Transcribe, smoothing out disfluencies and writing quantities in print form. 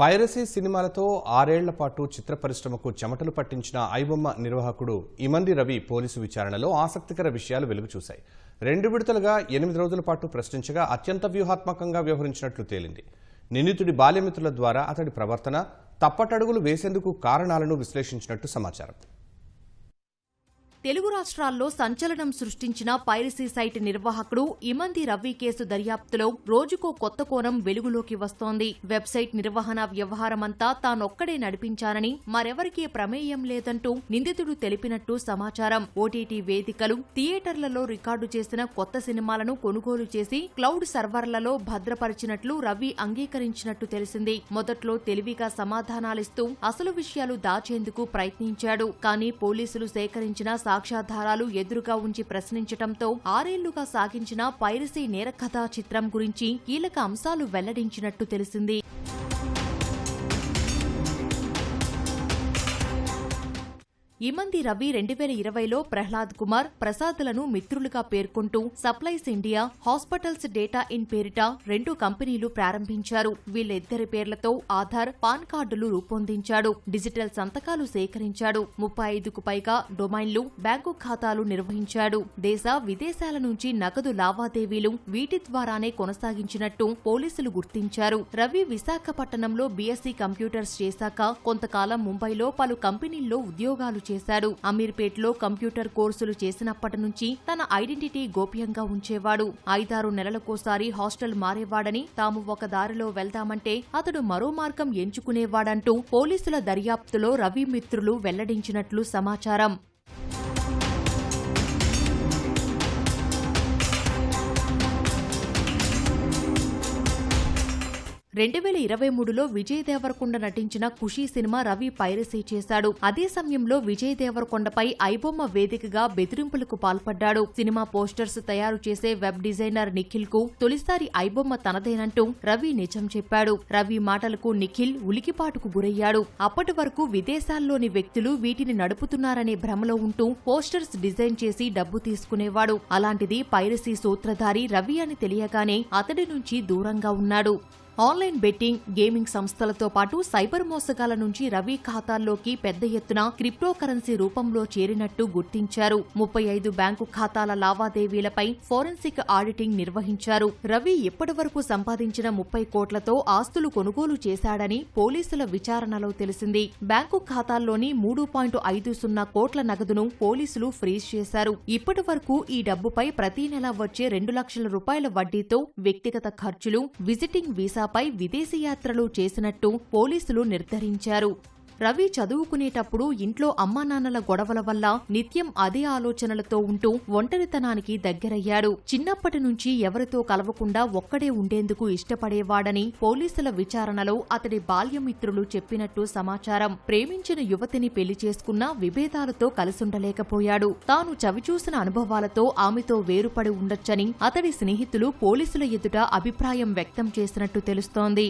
Piracy సినిమాలతో 6 ఏళ్ల పాటు చిత్ర పరిశ్రమకు చెమటలు పట్టించిన ఐబొమ్మ నిర్వాహకుడు ఇమంది రవి పోలీసు విచారణలో ఆసక్తికర విషయాలు వెలుగు చూశాయి. 2 విడతలుగా 8 రోజుల పాటు ప్రశ్నించగా అత్యంత వ్యూహాత్మకంగా వ్యవహరించినట్లు తేలింది. నిందితుడి బాల్యమిత్రుల ద్వారా అతడి ప్రవర్తన, తప్పటడుగులు వేసేందుకు కారణాలను విశ్లేషించినట్టు సమాచారం. తెలుగు రాష్ట్రాల్లో సంచలనం సృష్టించిన పైరసీ సైట్ నిర్వాహకుడు ఇమంది రవి కేసు దర్యాప్తులో రోజుకో కొత్త కోణం వెలుగులోకి వస్తోంది. వెబ్సైట్ నిర్వహణ వ్యవహారమంతా తానొక్కడే నడిపించానని, మరెవరికీ ప్రమేయం లేదంటూ నిందితుడు తెలిపినట్టు సమాచారం. ఓటీటీ వేదికలు, థియేటర్లలో రికార్డు చేసిన కొత్త సినిమాలను కొనుగోలు చేసి క్లౌడ్ సర్వర్లలో భద్రపరిచినట్లు రవి అంగీకరించినట్టు తెలిసింది. మొదట్లో తెలివిగా సమాధానాలిస్తూ అసలు విషయాలు దాచేందుకు ప్రయత్నించాడు. కానీ పోలీసులు సేకరించిన సాక్ష్యాధారాలు ఎదురుగా ఉంచి ప్రశ్నించటంతో 6 ఏళ్లుగా సాగించిన పైరసీ నేరకథా చిత్రం గురించి కీలక అంశాలు వెల్లడించినట్టు తెలిసింది. ఇమంది రవి 2020లో ప్రహ్లాద్ కుమార్, ప్రసాద్లను మిత్రులుగా పేర్కొంటూ supplies India, hospitals data in పేరిట 2 కంపెనీలు ప్రారంభించారు. వీళ్ళిద్దరి పేర్లతో ఆధార్, పాన్ కార్డులు రూపొందించాడు. డిజిటల్ సంతకాలు సేకరించాడు. 35కు పైగా డొమైన్లు, బ్యాంకు ఖాతాలు నిర్వహించాడు. దేశ, విదేశాల నుంచి నగదు లావాదేవీలు వీటి ద్వారానే కొనసాగించినట్టు పోలీసులు గుర్తించారు. రవి విశాఖపట్నంలో బీఎస్సీ కంప్యూటర్స్ చేశాక కొంతకాలం ముంబైలో పలు కంపెనీల్లో ఉద్యోగాలు చేశాడు. అమీర్పేట్లో కంప్యూటర్ కోర్సులు చేసినప్పటి నుంచి తన ఐడెంటిటీ గోప్యంగా ఉంచేవాడు. 5-6 నెలలకోసారి హాస్టల్ మారేవాడని, తాము ఒక దారిలో వెళ్దామంటే అతడు మరో మార్గం ఎంచుకునేవాడంటూ పోలీసుల దర్యాప్తులో రవి మిత్రులు వెల్లడించినట్లు సమాచారం. 2023లో విజయ్ దేవరకొండ నటించిన ఖుషీ సినిమా రవి పైరసీ చేశాడు. అదే సమయంలో విజయ్ దేవరకొండపై ఐబొమ్మ వేదికగా బెదిరింపులకు పాల్పడ్డాడు. సినిమా పోస్టర్స్ తయారు చేసే వెబ్ డిజైనర్ నిఖిల్ కు తొలిసారి ఐబొమ్మ తనదేనంటూ రవి నిజం చెప్పాడు. రవి మాటలకు నిఖిల్ ఉలికిపాటుకు గురయ్యాడు. అప్పటి వరకు విదేశాల్లోని వ్యక్తులు వీటిని నడుపుతున్నారనే భ్రమలో ఉంటూ పోస్టర్స్ డిజైన్ చేసి డబ్బు తీసుకునేవాడు. అలాంటిది పైరసీ సూత్రధారి రవి అని తెలియగానే అతడి నుంచి దూరంగా ఉన్నాడు. ఆన్లైన్ బెట్టింగ్, గేమింగ్ సంస్థలతో పాటు సైబర్ మోసగాల నుంచి రవి ఖాతాల్లోకి పెద్ద ఎత్తున క్రిప్టో కరెన్సీ రూపంలో చేరినట్టు గుర్తించారు. 35 బ్యాంకు ఖాతాల లావాదేవీలపై ఫోరెన్సిక్ ఆడిటింగ్ నిర్వహించారు. రవి ఇప్పటివరకు సంపాదించిన 30 కోట్లతో ఆస్తులు కొనుగోలు చేశాడని పోలీసుల విచారణలో తెలిసింది. బ్యాంకు ఖాతాల్లోని 3.50 కోట్ల నగదును పోలీసులు ఫ్రీజ్ చేశారు. ఇప్పటి వరకు ఈ డబ్బుపై ప్రతి నెలా వచ్చే 2 లక్షల రూపాయల వడ్డీతో వ్యక్తిగత ఖర్చులు, విజిటింగ్ వీసా పై విదేశీ యాత్రలు చేసినట్టు పోలీసులు నిర్ధారించారు. రవి చదువుకునేటప్పుడు ఇంట్లో అమ్మానాన్నల గొడవల వల్ల నిత్యం అదే ఆలోచనలతో ఉంటూ ఒంటరితనానికి దగ్గరయ్యాడు. చిన్నప్పటి నుంచి ఎవరితో కలవకుండా ఒక్కడే ఉండేందుకు ఇష్టపడేవాడని పోలీసుల విచారణలో అతడి బాల్యమిత్రులు చెప్పినట్టు సమాచారం. ప్రేమించిన యువతిని పెళ్లి చేసుకున్నా విభేదాలతో కలిసుండలేకపోయాడు. తాను చవిచూసిన అనుభవాలతో ఆమెతో వేరుపడి ఉండొచ్చని అతడి స్నేహితులు పోలీసుల ఎదుట అభిప్రాయం వ్యక్తం చేసినట్టు తెలుస్తోంది.